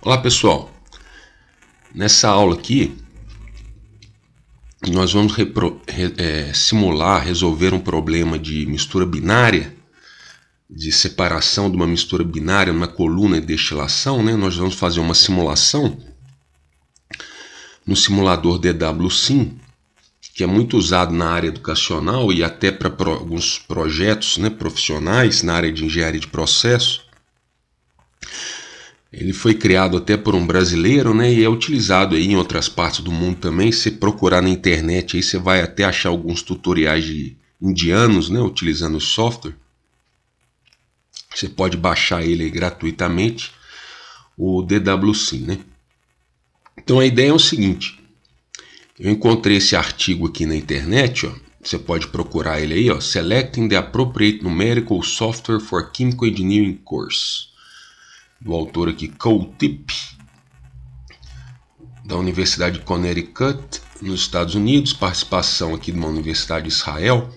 Olá pessoal, nessa aula aqui nós vamos simular, resolver um problema de mistura binária, de separação de uma mistura binária numa coluna de destilação, né? Nós vamos fazer uma simulação no simulador DWSim, que é muito usado na área educacional e até para alguns projetos, né, profissionais na área de engenharia de processo. Ele foi criado até por um brasileiro, né, e é utilizado aí em outras partes do mundo também. Se procurar na internet aí você vai até achar alguns tutoriais de indianos, né, utilizando o software. Você pode baixar ele aí gratuitamente, o DWSim, né? Então a ideia é o seguinte: eu encontrei esse artigo aqui na internet, ó. Você pode procurar ele aí, ó, Selecting the Appropriate Numerical Software for Chemical Engineering Course, do autor aqui, Cole Tipp, da Universidade de Connecticut, nos Estados Unidos, participação aqui de uma universidade de Israel.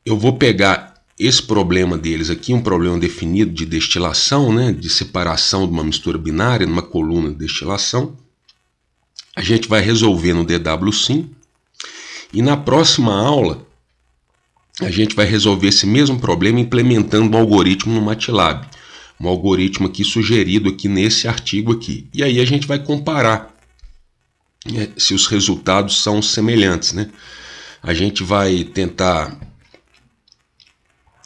Eu vou pegar esse problema deles aqui, um problema definido de destilação, né, de separação de uma mistura binária numa coluna de destilação. A gente vai resolver no DWSim e na próxima aula a gente vai resolver esse mesmo problema implementando um algoritmo no MATLAB. Um algoritmo aqui sugerido aqui nesse artigo aqui. E aí a gente vai comparar, né, se os resultados são semelhantes, né? A gente vai tentar,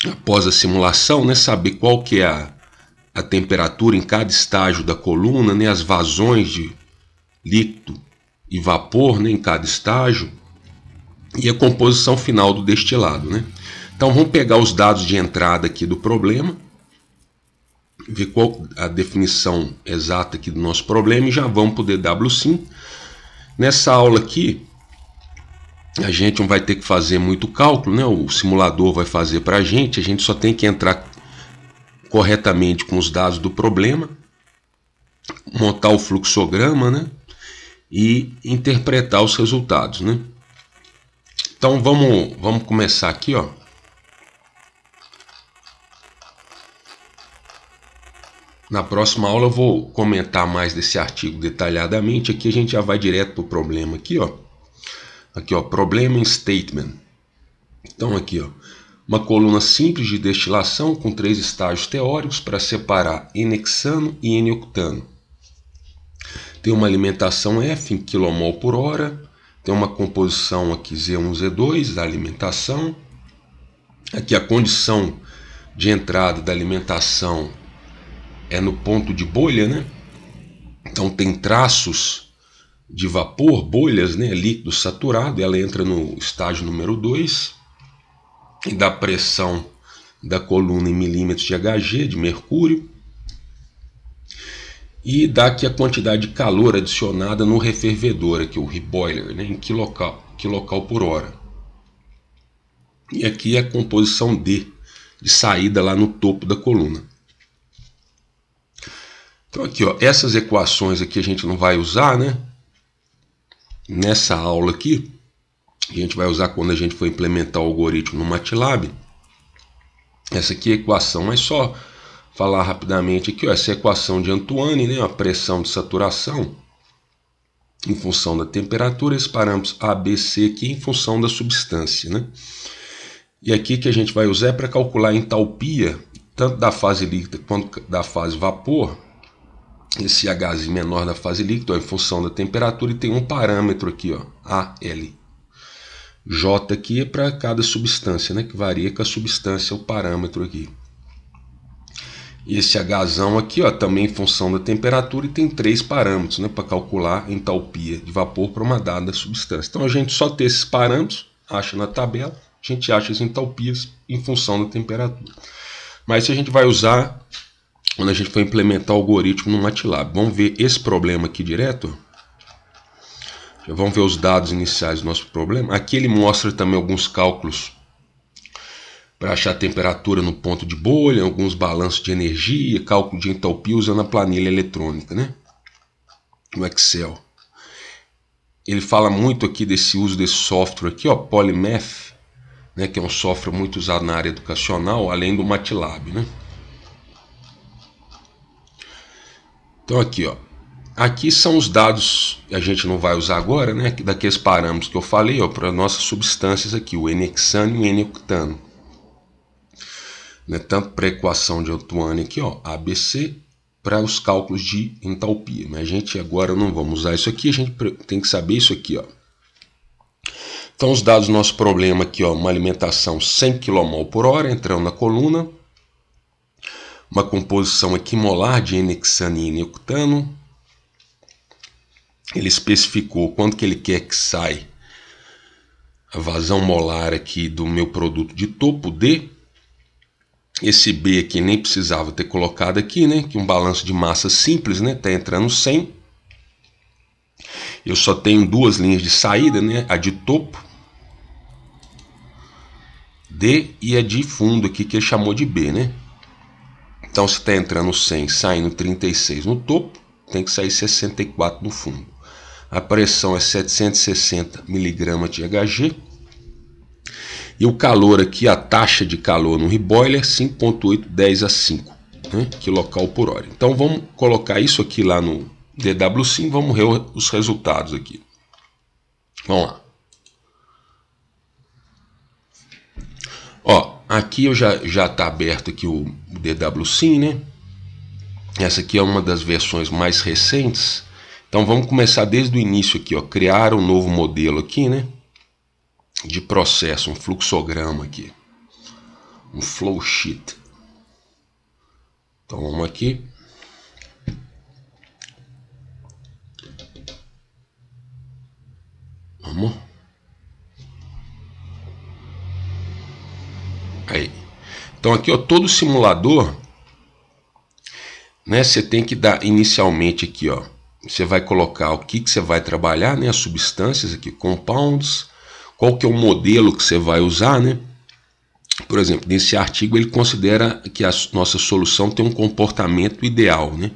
após a simulação, né, saber qual que é a temperatura em cada estágio da coluna, né, as vazões de líquido e vapor, né, em cada estágio, e a composição final do destilado, né? Então vamos pegar os dados de entrada aqui do problema, ver qual a definição exata aqui do nosso problema e já vamos para o DWSim. Nessa aula aqui a gente não vai ter que fazer muito cálculo, né? O simulador vai fazer para a gente só tem que entrar corretamente com os dados do problema, montar o fluxograma, né, e interpretar os resultados, né? Então vamos começar aqui, ó. Na próxima aula eu vou comentar mais desse artigo detalhadamente. Aqui a gente já vai direto para o problema aqui, ó. Aqui, ó, problema em statement. Então aqui, ó, uma coluna simples de destilação com 3 estágios teóricos para separar N-hexano e N-octano. Tem uma alimentação F em kmol por hora. Tem uma composição aqui Z1, Z2 da alimentação. Aqui a condição de entrada da alimentação é no ponto de bolha, né? Então tem traços de vapor, bolhas, né? Líquido saturado. Ela entra no estágio número 2 e dá pressão da coluna em milímetros de Hg, de mercúrio. E dá aqui a quantidade de calor adicionada no refervedor, aqui o reboiler, né, em quilocal por hora. E aqui a composição D, de saída lá no topo da coluna. Então aqui, ó, essas equações aqui a gente não vai usar, né? Nessa aula aqui, a gente vai usar quando a gente for implementar o algoritmo no MATLAB. Essa aqui é a equação, mas só falar rapidamente aqui, ó, essa equação de Antoine, né, a pressão de saturação em função da temperatura, esses parâmetros A, B, C aqui em função da substância, né? E aqui que a gente vai usar é para calcular a entalpia, tanto da fase líquida quanto da fase vapor, esse Hzinho menor da fase líquida, ó, em função da temperatura, e tem um parâmetro aqui, ó, AL. J aqui é para cada substância, né, que varia com a substância, o parâmetro aqui. E esse Hzão aqui, ó, também em função da temperatura, e tem 3 parâmetros, né, para calcular a entalpia de vapor para uma dada substância. Então a gente só tem esses parâmetros, acha na tabela, a gente acha as entalpias em função da temperatura. Mas isso a gente vai usar quando a gente for implementar o algoritmo no MATLAB. Vamos ver esse problema aqui direto. Já vamos ver os dados iniciais do nosso problema. Aqui ele mostra também alguns cálculos para achar a temperatura no ponto de bolha, alguns balanços de energia, cálculo de entalpia usando a planilha eletrônica, né, no Excel. Ele fala muito aqui desse uso desse software aqui, ó, Polymath, né, que é um software muito usado na área educacional, além do MATLAB, né. Então aqui, ó, aqui são os dados que a gente não vai usar agora, né? Daqueles parâmetros que eu falei, ó, para nossas substâncias aqui, o N-hexano e o N-octano. Né? Tanto para a equação de Antoine aqui, ó, ABC, para os cálculos de entalpia. Mas a gente agora não vamos usar isso aqui, a gente tem que saber isso aqui, ó. Então os dados do nosso problema aqui, ó, uma alimentação 100 kmol por hora entrando na coluna, uma composição equimolar de N-hexano e N-octano. Ele especificou quanto que ele quer que saia a vazão molar aqui do meu produto de topo D. Esse B aqui nem precisava ter colocado aqui, né? Que um balanço de massa simples, né? Tá entrando 100. Eu só tenho duas linhas de saída, né? A de topo D e a de fundo aqui que ele chamou de B, né? Então se está entrando 100, saindo 36 no topo, tem que sair 64 no fundo. A pressão é 760 mg de Hg. E o calor aqui, a taxa de calor no reboiler, 5.810 a 5 kcal por hora. Então vamos colocar isso aqui lá no DWSim, vamos ver os resultados aqui. Vamos lá. Ó, aqui eu já está aberto aqui o DWSim, né? Essa aqui é uma das versões mais recentes. Então vamos começar desde o início aqui, ó, criar um novo modelo aqui, né? De processo, um fluxograma aqui, um flow sheet. Então vamos aqui. Vamos. Aí. Então aqui, ó, todo simulador, né, você tem que dar inicialmente aqui, ó, você vai colocar o que você vai trabalhar, né, as substâncias aqui, compounds, qual que é o modelo que você vai usar, né? Por exemplo, nesse artigo ele considera que a nossa solução tem um comportamento ideal, né?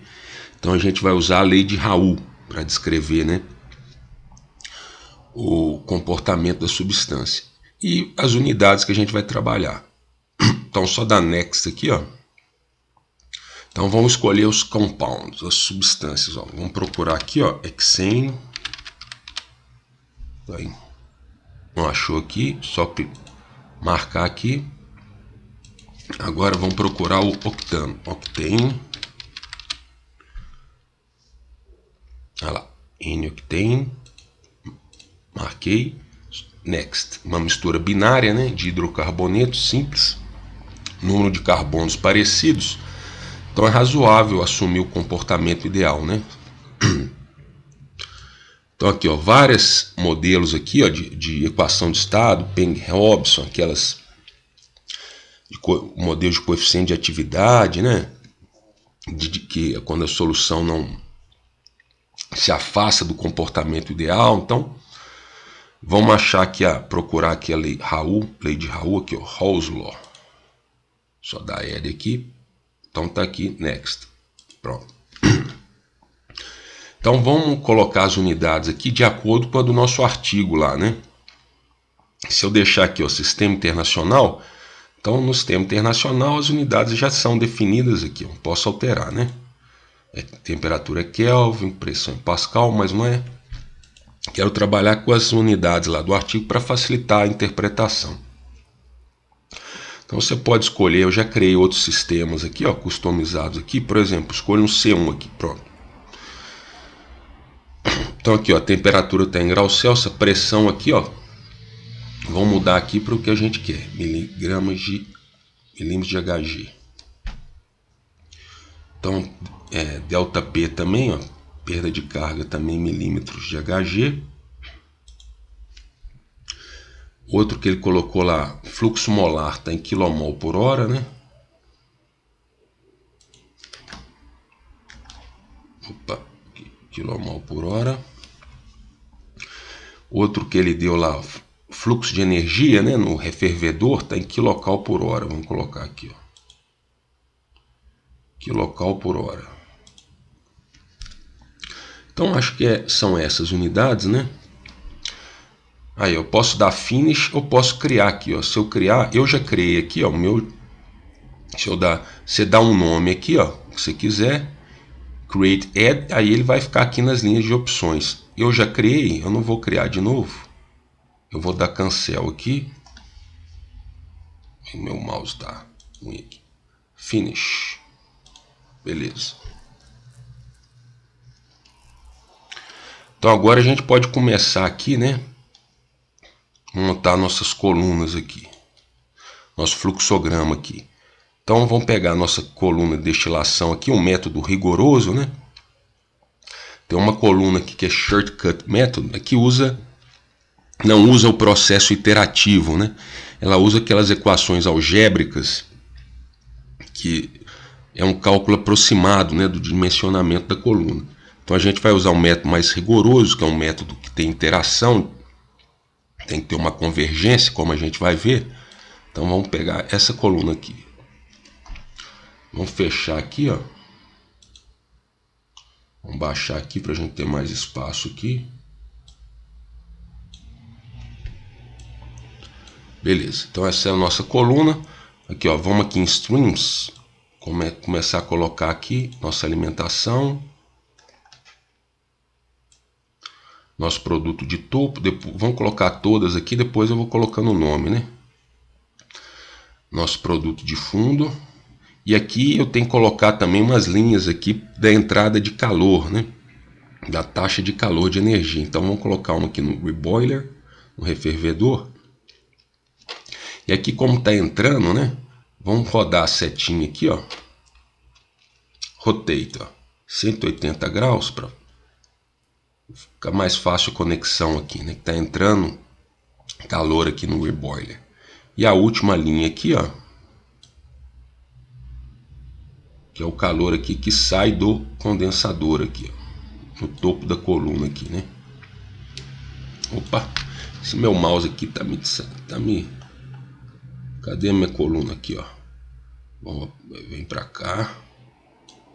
Então a gente vai usar a lei de Raoult para descrever, né, o comportamento da substância e as unidades que a gente vai trabalhar. Então só dá next aqui, ó. Então vamos escolher os compounds, as substâncias, ó. Vamos procurar aqui, ó, hexane. Aí. Não achou aqui, só marcar aqui. Agora vamos procurar o octano, octane. Olha lá, N-octane. Marquei. Next, uma mistura binária, né, de hidrocarboneto simples, número de carbonos parecidos. Então é razoável assumir o comportamento ideal, né? Então aqui, ó, vários modelos aqui, ó, de equação de estado, Peng-Robson, aquelas modelos de coeficiente de atividade, né? Que quando a solução não se afasta do comportamento ideal. Então vamos achar aqui, procurar aqui a lei Raoult, lei de Raoult aqui, ó, Raoult's Law. Só dá L aqui. Então tá aqui, next. Pronto. Então vamos colocar as unidades aqui de acordo com a do nosso artigo lá, né? Se eu deixar aqui, ó, sistema internacional, então no sistema internacional as unidades já são definidas aqui, eu posso alterar, né? Temperatura é Kelvin, pressão em Pascal, mas não é. Quero trabalhar com as unidades lá do artigo para facilitar a interpretação. Então você pode escolher, eu já criei outros sistemas aqui, ó, customizados aqui, por exemplo, escolha um C1 aqui, pronto. Então aqui, ó, a temperatura está em graus Celsius, a pressão aqui, ó, vamos mudar aqui para o que a gente quer, milímetros de Hg. Então, delta P também, ó, perda de carga também milímetros de Hg. Outro que ele colocou lá, fluxo molar está em kmol por hora, né? Opa, kmol por hora. Outro que ele deu lá, fluxo de energia, né, no refervedor, está em kcal por hora. Vamos colocar aqui, ó, kcal por hora. Então acho que são essas unidades, né? Aí eu posso dar finish ou posso criar aqui, ó. Se eu criar, eu já criei aqui, ó, o meu. Se eu dar, você dá um nome aqui, ó, que você quiser. Create Add, aí ele vai ficar aqui nas linhas de opções. Eu já criei, eu não vou criar de novo. Eu vou dar cancel aqui. E meu mouse tá ruim aqui. Finish. Beleza. Então agora a gente pode começar aqui, né? Montar nossas colunas aqui. Nosso fluxograma aqui. Então vamos pegar a nossa coluna de destilação aqui, um método rigoroso, né? Tem uma coluna aqui que é Shortcut Method, que não usa o processo iterativo, né? Ela usa aquelas equações algébricas, que é um cálculo aproximado, né, do dimensionamento da coluna. Então a gente vai usar um método mais rigoroso, que é um método que tem interação, tem que ter uma convergência, como a gente vai ver. Então vamos pegar essa coluna aqui. Vamos fechar aqui, ó. Vamos baixar aqui para a gente ter mais espaço aqui. Beleza, então essa é a nossa coluna. Aqui, ó, vamos aqui em Streams. Começar a colocar aqui nossa alimentação. Nosso produto de topo. Depois, vamos colocar todas aqui, depois eu vou colocando o nome, né? Nosso produto de fundo. E aqui eu tenho que colocar também umas linhas aqui da entrada de calor, né? Da taxa de calor de energia. Então vamos colocar uma aqui no reboiler, no refervedor. E aqui como está entrando, né? Vamos rodar a setinha aqui, ó. Rotate, ó. 180 graus para ficar mais fácil a conexão aqui, né? Que está entrando calor aqui no reboiler. E a última linha aqui, ó. Que é o calor aqui que sai do condensador aqui, ó, no topo da coluna aqui, né? Opa, esse meu mouse aqui tá me cadê a minha coluna aqui, ó? Vamos, vem pra cá.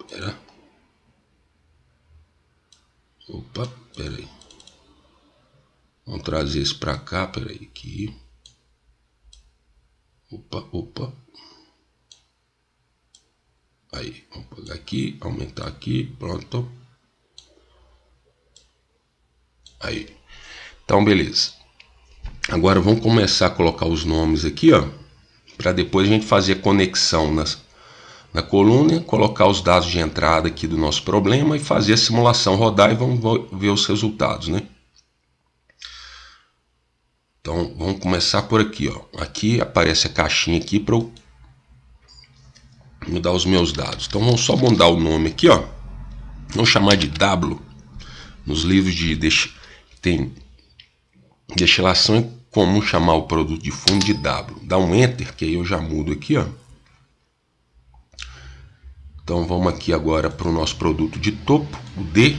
Pera. Opa, pera aí. Vamos trazer esse pra cá, pera aí, aqui. Opa. Aí, vamos pegar aqui, aumentar aqui, pronto. Aí. Então, beleza. Agora vamos começar a colocar os nomes aqui, ó, para depois a gente fazer a conexão na coluna, colocar os dados de entrada aqui do nosso problema e fazer a simulação rodar e vamos ver os resultados, né? Então, vamos começar por aqui, ó. Aqui aparece a caixinha aqui para eu mudar os meus dados. Então vamos só mudar o nome aqui, ó. Vamos chamar de W. Nos livros tem destilação, é comum chamar o produto de fundo de W. Dá um Enter, que aí eu já mudo aqui, ó. Então vamos aqui agora para o nosso produto de topo, o D.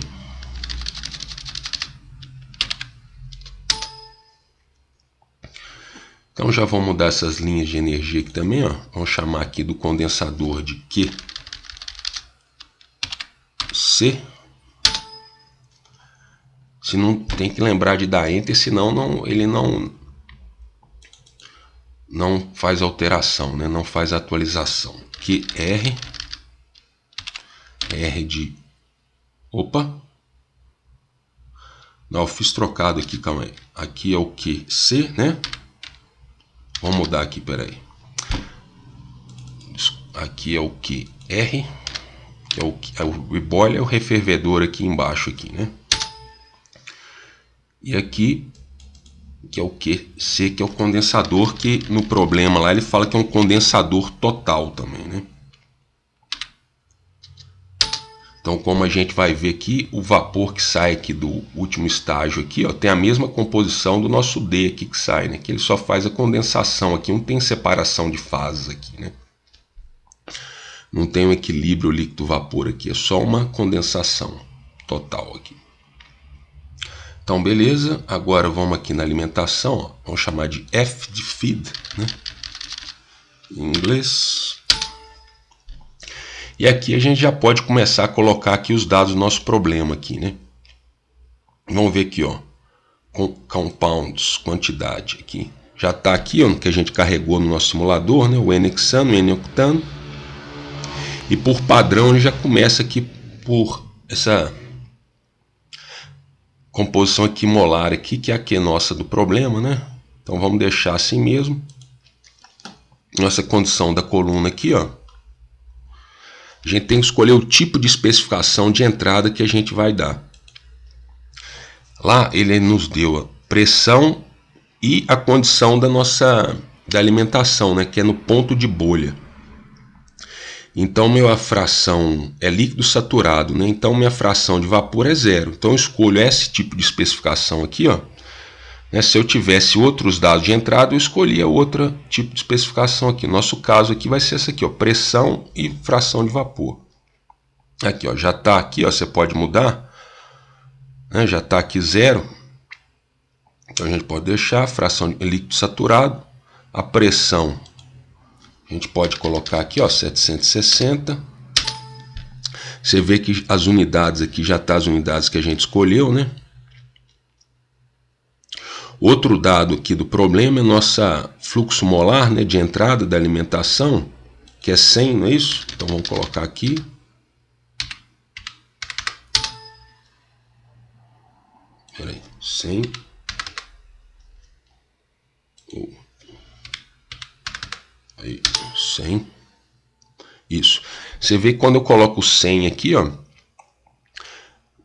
Então já vou mudar essas linhas de energia aqui também, ó. Vamos chamar aqui do condensador de QC. Se não tem que lembrar de dar Enter, senão ele não faz alteração, né? Não faz atualização. QR de opa. Não, eu fiz trocado aqui, calma aí. Aqui é o QC, né? Vamos mudar aqui, peraí. Aqui é o QR, que é o reboiler, é o refervedor aqui embaixo, aqui, né? E aqui, que é o QC, que é o condensador, que no problema lá ele fala que é um condensador total também, né? Então, como a gente vai ver aqui, o vapor que sai aqui do último estágio aqui, ó, tem a mesma composição do nosso D aqui que sai, né? Que ele só faz a condensação aqui, não tem separação de fases aqui, né? Não tem um equilíbrio líquido-vapor aqui, é só uma condensação total aqui. Então, beleza. Agora vamos aqui na alimentação, ó, vamos chamar de F de feed, né? Em inglês. E aqui a gente já pode começar a colocar aqui os dados do nosso problema aqui, né? Vamos ver aqui, ó. Compounds, quantidade aqui. Já está aqui, ó, que a gente carregou no nosso simulador, né? O N-hexano, o N-octano. E por padrão ele já começa aqui por essa composição aqui molar aqui, que é a Q nossa do problema, né? Então vamos deixar assim mesmo. Nossa condição da coluna aqui, ó. A gente tem que escolher o tipo de especificação de entrada que a gente vai dar. Lá ele nos deu a pressão e a condição da alimentação, né, que é no ponto de bolha. Então minha fração é líquido saturado, né? Então minha fração de vapor é zero. Então eu escolho esse tipo de especificação aqui, ó. Né? Se eu tivesse outros dados de entrada, eu escolhia outro tipo de especificação aqui. Nosso caso aqui vai ser essa aqui, ó, pressão e fração de vapor. Aqui, ó, já está aqui, ó, você pode mudar, né? Já está aqui zero. Então a gente pode deixar a fração de líquido saturado, a pressão a gente pode colocar aqui, ó, 760. Você vê que as unidades aqui já tá as unidades que a gente escolheu, né? Outro dado aqui do problema é nossa fluxo molar, né, de entrada da alimentação, que é 100, não é isso? Então vamos colocar aqui. Peraí, 100. Aí, 100. Isso. Você vê que quando eu coloco 100 aqui, ó,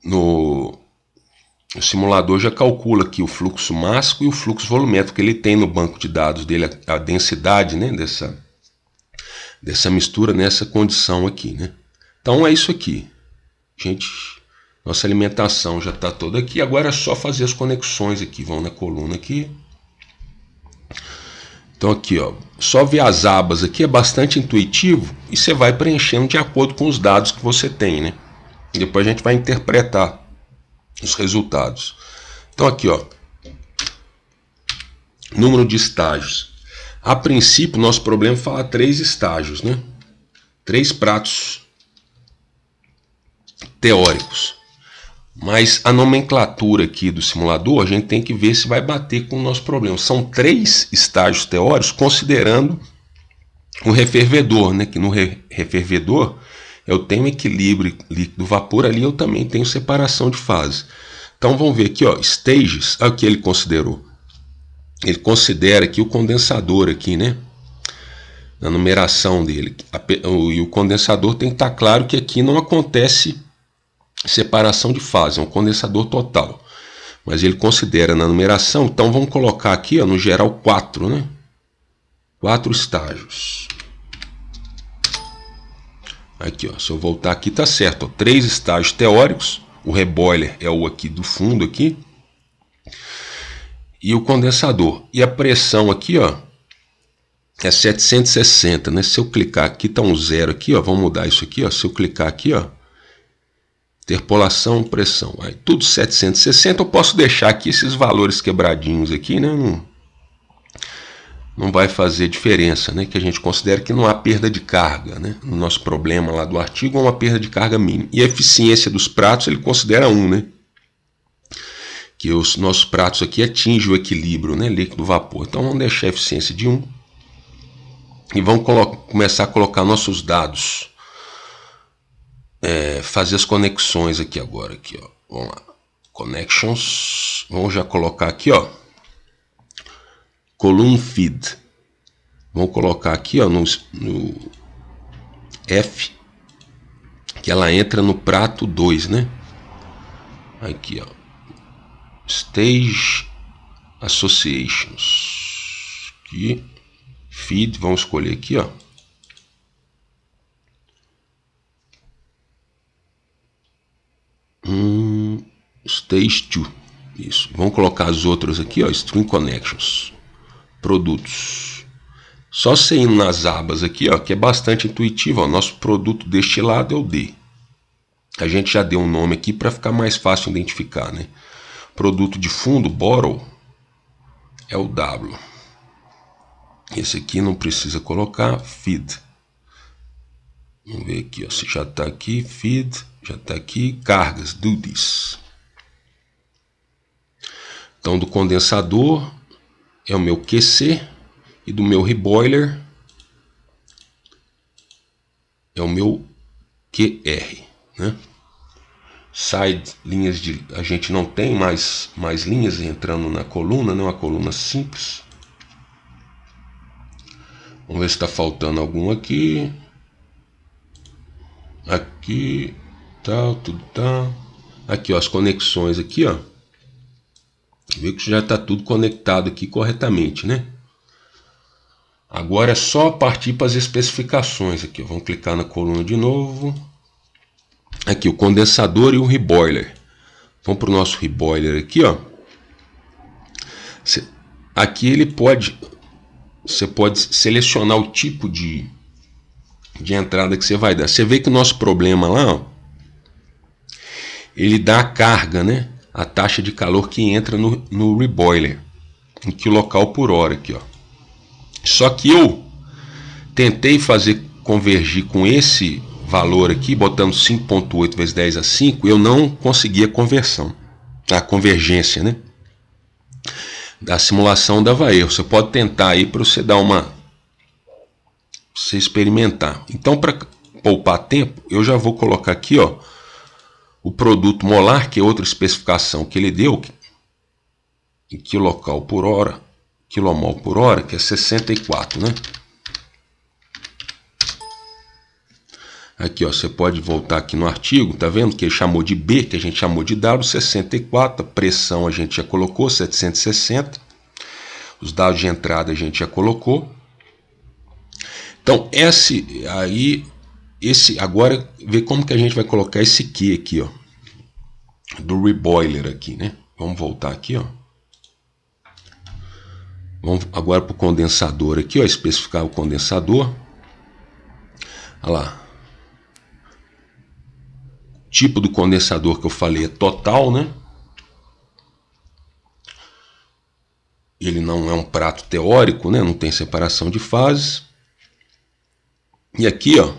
o simulador já calcula aqui o fluxo mássico e o fluxo volumétrico que ele tem no banco de dados dele, a densidade, né, dessa mistura nessa condição aqui, né? Então é isso aqui. Gente, nossa alimentação já está toda aqui. Agora é só fazer as conexões aqui. Vão na coluna aqui. Então aqui, ó, só ver as abas aqui é bastante intuitivo e você vai preenchendo de acordo com os dados que você tem, né? E depois a gente vai interpretar os resultados. Então aqui, ó, número de estágios. A princípio, nosso problema fala 3 estágios, né? 3 pratos teóricos. Mas a nomenclatura aqui do simulador, a gente tem que ver se vai bater com o nosso problema. São 3 estágios teóricos, considerando o refervedor, né? Que no refervedor eu tenho equilíbrio líquido-vapor, ali eu também tenho separação de fase. Então vamos ver aqui, ó, stages, olha o que ele considerou. Ele considera aqui o condensador aqui, né? Na numeração dele. E o condensador tem que estar claro que aqui não acontece separação de fase, é um condensador total. Mas ele considera na numeração, então vamos colocar aqui, ó, no geral 4, né? 4 estágios. Aqui, ó, se eu voltar aqui tá certo, ó, 3 estágios teóricos, o reboiler é o aqui do fundo aqui, e o condensador. E a pressão aqui, ó, é 760, né? Se eu clicar aqui, tá um zero aqui, ó, vamos mudar isso aqui, ó, se eu clicar aqui, ó, interpolação, pressão, aí tudo 760, eu posso deixar aqui esses valores quebradinhos aqui, né? Não vai fazer diferença, né? Que a gente considera que não há perda de carga, né? No nosso problema lá do artigo, é uma perda de carga mínima. E a eficiência dos pratos ele considera 1, né? Que os nossos pratos aqui atingem o equilíbrio, né? Líquido-vapor. Então vamos deixar a eficiência de 1 e vamos começar a colocar nossos dados. Fazer as conexões aqui agora, aqui, ó. Vamos lá, connections. Vamos já colocar aqui, ó, column feed. Vamos colocar aqui, ó, no F, que ela entra no prato 2, né? Aqui, ó, stage associations. Aqui, feed, vamos escolher aqui, ó. Stage 2. Isso. Vamos colocar as outras aqui, ó, string connections. Produtos. Só você indo nas abas aqui, ó, que é bastante intuitivo, ó, nosso produto destilado é o D. A gente já deu um nome aqui para ficar mais fácil identificar, né? Produto de fundo, bottle, é o W. Esse aqui não precisa colocar, feed. Vamos ver aqui, ó, se já está aqui, feed, já está aqui, cargas, duties. Então, do condensador é o meu QC e do meu reboiler é o meu QR, né? sai linhas de... A gente não tem mais linhas entrando na coluna, né? Uma coluna simples. Vamos ver se está faltando algum aqui. Aqui, tal, tudo tá. Aqui, ó, as conexões aqui, ó. Vê que já está tudo conectado aqui corretamente, né? Agora é só partir para as especificações aqui, ó. Vamos clicar na coluna de novo. Aqui, o condensador e o reboiler. Vamos para o nosso reboiler aqui, ó. Aqui ele pode... Você pode selecionar o tipo de entrada que você vai dar. Você vê que o nosso problema lá, ó, ele dá a carga, né? A taxa de calor que entra no reboiler, em quilocal por hora aqui, ó. Só que eu tentei fazer convergir com esse valor aqui, botando 5.8 vezes 10 a 5, eu não consegui a conversão, a convergência, né? Da simulação dava erro. Você pode tentar aí para você dar uma... você experimentar. Então, para poupar tempo, eu já vou colocar aqui, ó, o produto molar, que é outra especificação que ele deu, em quilocal por hora, quilomol por hora, que é 64, né? Aqui, ó, você pode voltar aqui no artigo, tá vendo que ele chamou de B, que a gente chamou de W, 64, a pressão a gente já colocou, 760, os dados de entrada a gente já colocou. Então, agora, ver como que a gente vai colocar esse Q aqui, ó, do reboiler aqui, né? Vamos voltar aqui, ó. Vamos agora para o condensador aqui, ó, especificar o condensador. Olha lá. Tipo do condensador que eu falei é total, né? Ele não é um prato teórico, né? Não tem separação de fases. E aqui, ó,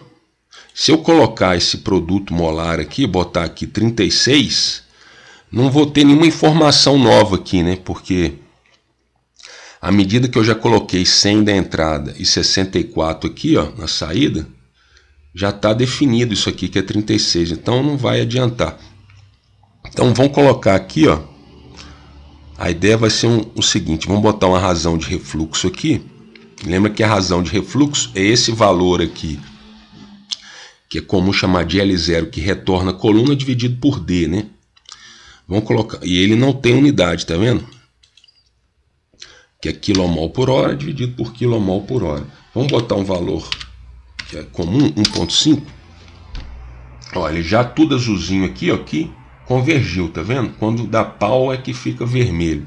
se eu colocar esse produto molar aqui, botar aqui 36, não vou ter nenhuma informação nova aqui, né? Porque à medida que eu já coloquei 100 da entrada e 64 aqui, ó, na saída, já está definido isso aqui que é 36, então não vai adiantar. Então vamos colocar aqui, ó, a ideia vai ser o seguinte, vamos botar uma razão de refluxo aqui. Lembra que a razão de refluxo é esse valor aqui, que é comum chamar de L0, que retorna a coluna dividido por D, né? Vamos colocar, e ele não tem unidade, tá vendo? Que é quilomol por hora dividido por quilomol por hora. Vamos botar um valor que é comum, 1.5. Olha, já tudo azulzinho aqui, ó, que convergiu, tá vendo? Quando dá pau é que fica vermelho.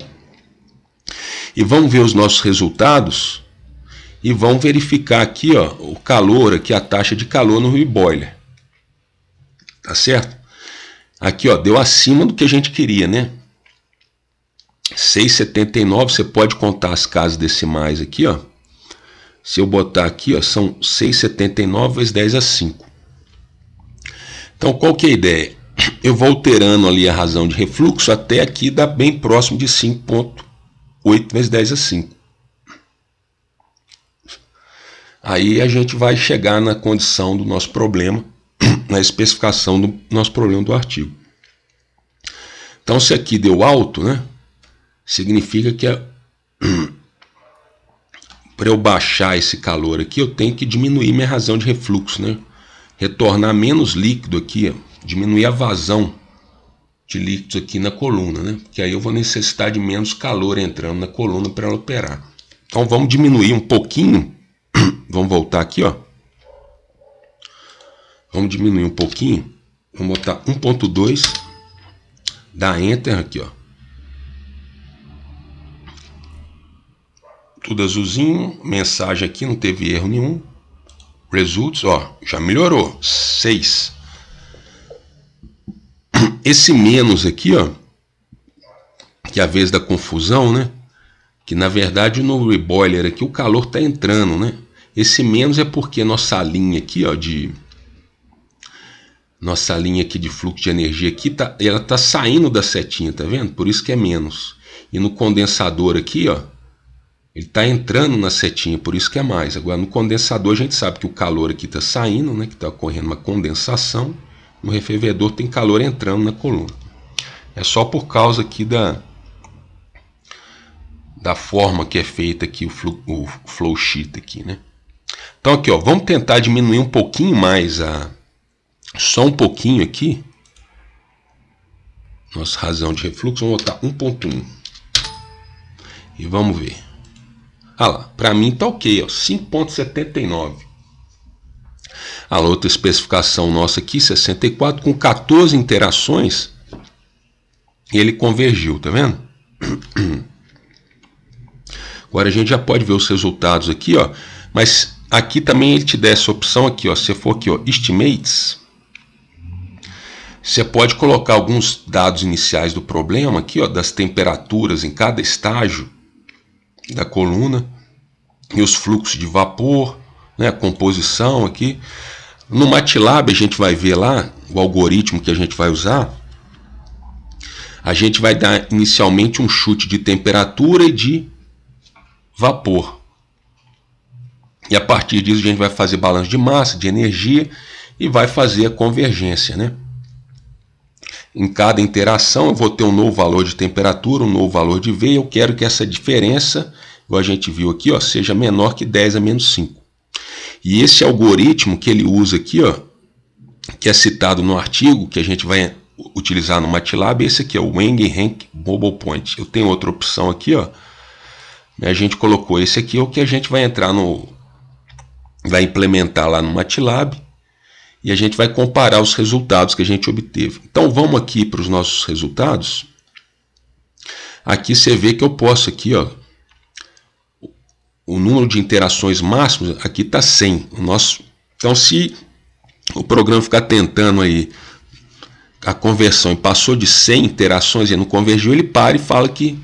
E vamos ver os nossos resultados e vamos verificar aqui, ó, o calor, aqui a taxa de calor no reboiler. Tá certo? Aqui, ó, deu acima do que a gente queria, né? 6,79, você pode contar as casas decimais aqui, ó. Se eu botar aqui, ó, são 6,79 vezes 10 a 5. Então, qual que é a ideia? Eu vou alterando ali a razão de refluxo até aqui dar bem próximo de 5,8 vezes 10 a 5. Aí a gente vai chegar na condição do nosso problema, na especificação do nosso problema do artigo. Então, se aqui deu alto, né? Significa que para eu baixar esse calor aqui, eu tenho que diminuir minha razão de refluxo, né? Retornar menos líquido aqui, ó, diminuir a vazão de líquidos aqui na coluna, né? Porque aí eu vou necessitar de menos calor entrando na coluna para ela operar. Então vamos diminuir um pouquinho. Vamos voltar aqui, ó. Vamos diminuir um pouquinho. Vamos botar 1.2. Dá Enter aqui, ó. Tudo azulzinho, mensagem aqui, não teve erro nenhum. Results, ó, já melhorou, 6. Esse menos aqui, ó, que é a vez da confusão, né? Que na verdade no reboiler aqui o calor tá entrando, né? Esse menos é porque nossa linha aqui, ó, nossa linha aqui de fluxo de energia aqui, ela tá saindo da setinha, tá vendo? Por isso que é menos. E no condensador aqui, ó, ele está entrando na setinha, por isso que é mais. Agora, no condensador, a gente sabe que o calor aqui está saindo, né, que está ocorrendo uma condensação. no refervedor tem calor entrando na coluna. É só por causa aqui da forma que é feita aqui o flow sheet aqui, né? Então aqui, ó, vamos tentar diminuir um pouquinho mais só um pouquinho aqui. Nossa razão de refluxo, vamos botar 1.1. E vamos ver. Ah lá, para mim tá ok, ó, 5.79. A outra especificação nossa aqui, 64, com 14 interações, ele convergiu, tá vendo? Agora a gente já pode ver os resultados aqui, ó, mas aqui também ele te dá essa opção aqui, ó, se for aqui, ó, estimates, você pode colocar alguns dados iniciais do problema aqui, ó, das temperaturas em cada estágio da coluna e os fluxos de vapor, né, a composição aqui. No MATLAB a gente vai ver lá o algoritmo que a gente vai usar. A gente vai dar inicialmente um chute de temperatura e de vapor. E a partir disso a gente vai fazer balanço de massa, de energia e vai fazer a convergência, né? Em cada interação eu vou ter um novo valor de temperatura, um novo valor de V, e eu quero que essa diferença, igual a gente viu aqui, ó, seja menor que 10 a menos 5. E esse algoritmo que ele usa aqui, ó, que é citado no artigo, que a gente vai utilizar no MATLAB, esse aqui é o Weng-Henk-Bobble-Point. Eu tenho outra opção aqui, ó. A gente colocou esse aqui, é o que a gente vai entrar vai implementar lá no MATLAB, e a gente vai comparar os resultados que a gente obteve. Então vamos aqui para os nossos resultados. Aqui você vê que eu posso aqui, ó, o número de interações máximas aqui está 100. Então se o programa ficar tentando aí a conversão e passou de 100 interações e não convergiu, ele para e fala que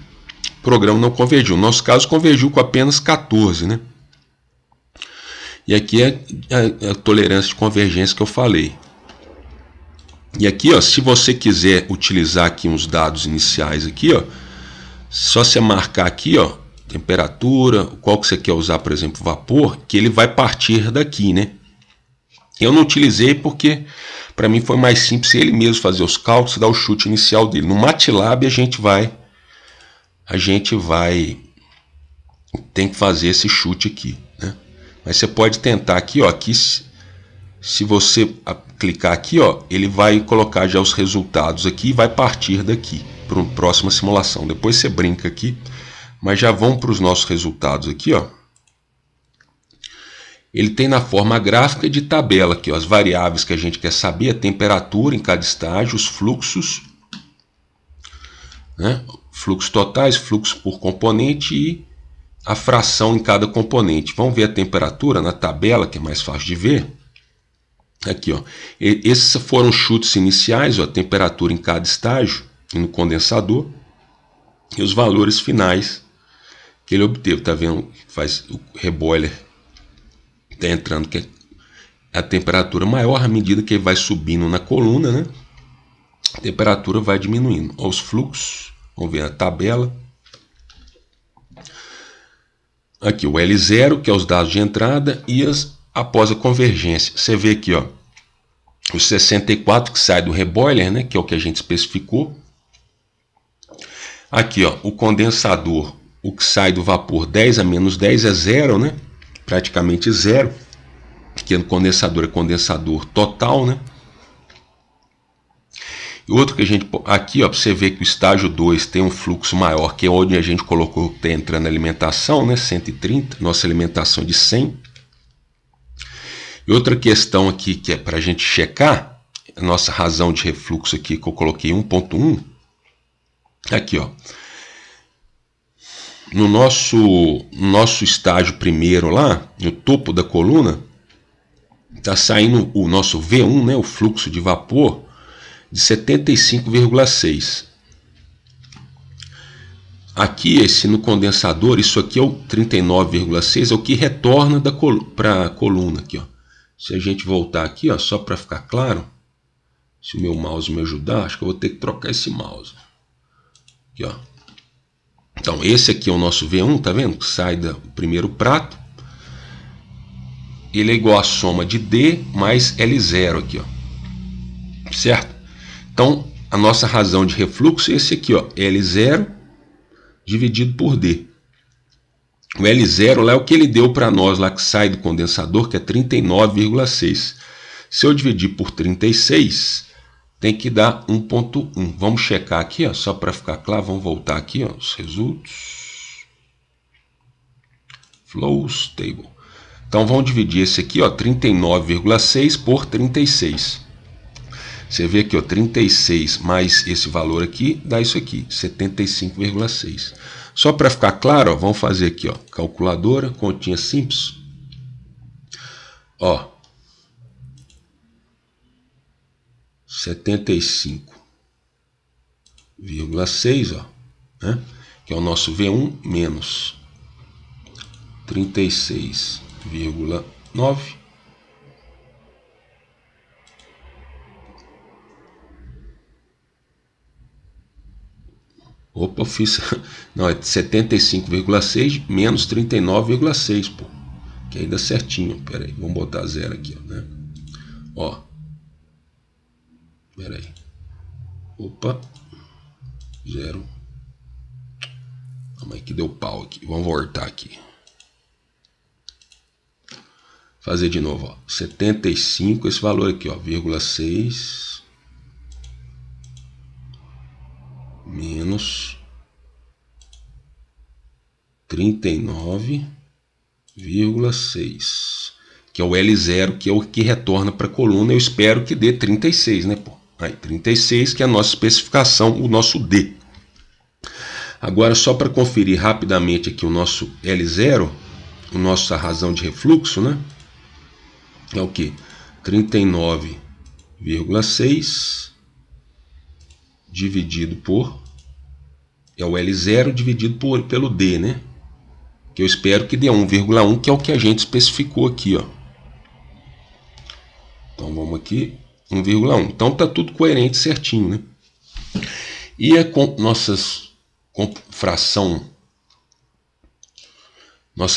o programa não convergiu. No nosso caso convergiu com apenas 14, né? E aqui é a tolerância de convergência que eu falei. E aqui, ó, se você quiser utilizar aqui uns dados iniciais aqui, ó, só você marcar aqui, ó, temperatura, qual que você quer usar, por exemplo, vapor, que ele vai partir daqui, né? Eu não utilizei porque para mim foi mais simples ele mesmo fazer os cálculos e dar o chute inicial dele. No MATLAB a gente tem que fazer esse chute aqui, né? Mas você pode tentar aqui, ó, aqui, se você clicar aqui, ó, ele vai colocar já os resultados aqui e vai partir daqui para uma próxima simulação. Depois você brinca aqui, mas já vão para os nossos resultados aqui, ó. Ele tem na forma gráfica de tabela aqui, ó, as variáveis que a gente quer saber, a temperatura em cada estágio, os fluxos, né? Fluxos totais, fluxo por componente e a fração em cada componente. Vamos ver a temperatura na tabela, que é mais fácil de ver. Aqui, ó. Esses foram chutes iniciais, ó, a temperatura em cada estágio e no condensador e os valores finais que ele obteve. Tá vendo? Faz o reboiler tá entrando, que é a temperatura maior à medida que ele vai subindo na coluna, né? A temperatura vai diminuindo. Os fluxos, vamos ver a tabela. Aqui o L0, que é os dados de entrada, e após a convergência. Você vê aqui, ó, o 64 que sai do reboiler, né, que é o que a gente especificou. Aqui, ó, o condensador, o que sai do vapor 10 a menos 10 é zero, né? Praticamente zero. Aqui no condensador é condensador total, né? E outro que a gente... Aqui, ó, para você ver que o estágio 2 tem um fluxo maior, que é onde a gente colocou que está entrando a alimentação, né? 130, nossa alimentação de 100. E outra questão aqui que é para a gente checar, a nossa razão de refluxo aqui, que eu coloquei 1.1. Aqui, ó. No nosso estágio primeiro lá, no topo da coluna, está saindo o nosso V1, né? O fluxo de vapor, de 75,6. Aqui, no condensador, isso aqui é o 39,6, é o que retorna para a coluna aqui, ó. Se a gente voltar aqui, ó, só para ficar claro, se o meu mouse me ajudar, acho que eu vou ter que trocar esse mouse. Aqui, ó. Então, esse aqui é o nosso V1, tá vendo? Que sai do primeiro prato. Ele é igual à soma de D mais L0 aqui, ó. certo? Então, a nossa razão de refluxo é esse aqui, ó, L0 dividido por D. O L0 lá é o que ele deu para nós lá que sai do condensador, que é 39,6. Se eu dividir por 36, tem que dar 1,1. Vamos checar aqui, ó, só para ficar claro, vamos voltar aqui, ó, os resultados. Flows Table. Então vamos dividir esse aqui, ó, 39,6 por 36. Você vê aqui, ó, 36 mais esse valor aqui, dá isso aqui, 75,6. Só para ficar claro, ó, vamos fazer aqui, ó, calculadora, continha simples. Ó, 75,6, ó, né, que é o nosso V1 menos 36,9. Opa, eu fiz. Não, é 75,6 menos 39,6, pô. Que aí dá certinho. Pera aí, vamos botar zero aqui, ó, né? Ó. Pera aí. Opa. Zero. Calma aí que deu pau aqui. Vamos voltar aqui. Fazer de novo, ó. 75, esse valor aqui, ó, vírgula 6. Menos 39,6, que é o L0, que é o que retorna para a coluna. Eu espero que dê 36, né, pô? Aí, 36, que é a nossa especificação, o nosso D. Agora, só para conferir rapidamente aqui o nosso L0, a nossa razão de refluxo, né? É o que? 39,6 dividido por, é o L0 dividido pelo D, né? Que eu espero que dê 1,1, que é o que a gente especificou aqui, ó. Então vamos aqui, 1,1. Então tá tudo coerente, certinho, né? E a nossa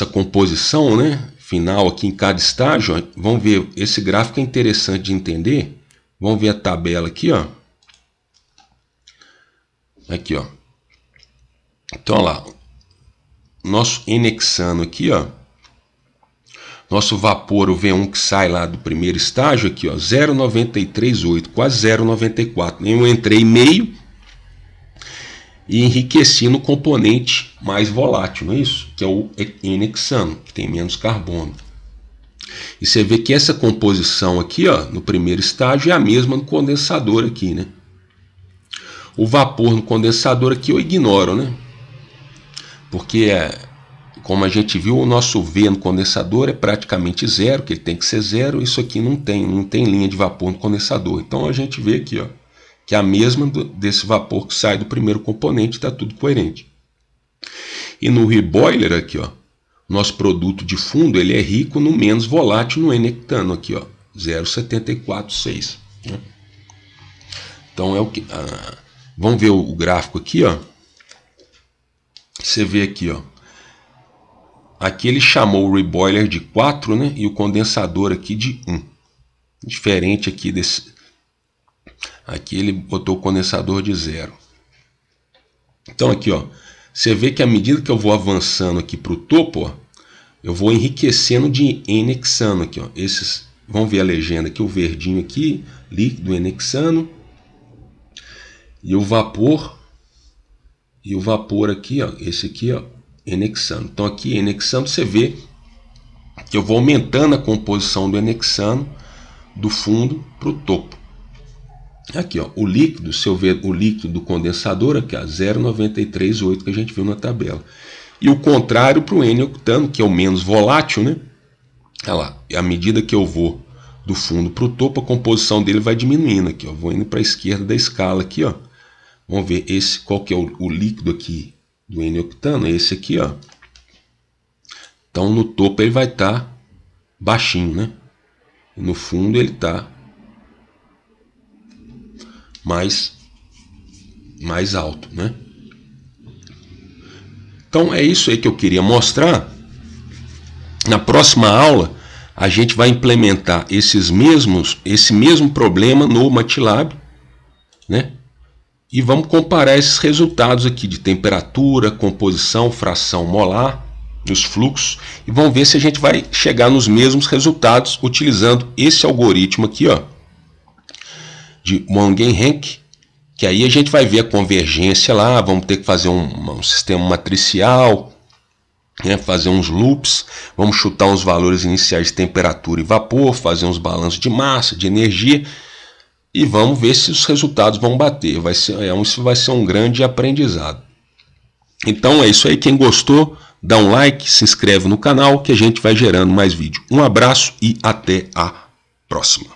composição, né, final aqui em cada estágio, ó, vamos ver, esse gráfico é interessante de entender. Vamos ver a tabela aqui, ó. Aqui, ó. Então, olha lá. Nosso N-hexano aqui, ó. Nosso vapor, o V1 que sai lá do primeiro estágio aqui, ó, 0,938, quase 0,94. Eu entrei meio e enriqueci no componente mais volátil, não é isso? Que é o N-hexano, que tem menos carbono. E você vê que essa composição aqui, ó, no primeiro estágio é a mesma no condensador aqui, né? O vapor no condensador aqui eu ignoro, né? Porque, como a gente viu, o nosso V no condensador é praticamente zero, que ele tem que ser zero. Isso aqui não tem linha de vapor no condensador. Então a gente vê aqui, ó, que é a mesma desse vapor que sai do primeiro componente, está tudo coerente. E no reboiler aqui, ó, nosso produto de fundo ele é rico no menos volátil no N-hectano aqui, ó, 0,746. Né? Então é o que... vamos ver o gráfico aqui, ó. Você vê aqui, ó. Aqui ele chamou o reboiler de 4, né? E o condensador aqui de 1. Diferente aqui desse. Aqui ele botou o condensador de 0. Então aqui, ó. Você vê que à medida que eu vou avançando aqui para o topo, ó, eu vou enriquecendo de N-hexano aqui, ó. Esses, vamos ver a legenda aqui, o verdinho aqui, líquido N-hexano. E o vapor aqui, ó, esse aqui, ó, N-hexano. Então aqui, N-hexano, você vê que eu vou aumentando a composição do N-hexano do fundo para o topo. Aqui, ó, o líquido, se eu ver o líquido do condensador, aqui, ó, 0,938 que a gente viu na tabela. E o contrário para o N-octano, que é o menos volátil, né? Olha lá, à medida que eu vou do fundo para o topo, a composição dele vai diminuindo aqui, ó. Vou indo para a esquerda da escala aqui, ó. Vamos ver esse, qual que é o líquido aqui do N-octano, é esse aqui, ó. Então no topo ele vai estar baixinho, né? E no fundo ele está mais alto, né? Então é isso aí que eu queria mostrar. Na próxima aula a gente vai implementar esse mesmo problema no MATLAB, né? E vamos comparar esses resultados aqui de temperatura, composição, fração molar, os fluxos, e vamos ver se a gente vai chegar nos mesmos resultados utilizando esse algoritmo aqui, ó, de Mongen-Henke, que aí a gente vai ver a convergência lá, vamos ter que fazer um sistema matricial, né, fazer uns loops, vamos chutar uns valores iniciais de temperatura e vapor, fazer uns balanços de massa, de energia, e vamos ver se os resultados vão bater. Isso vai ser um grande aprendizado. Então é isso aí, quem gostou, dá um like, se inscreve no canal que a gente vai gerando mais vídeo. Um abraço e até a próxima.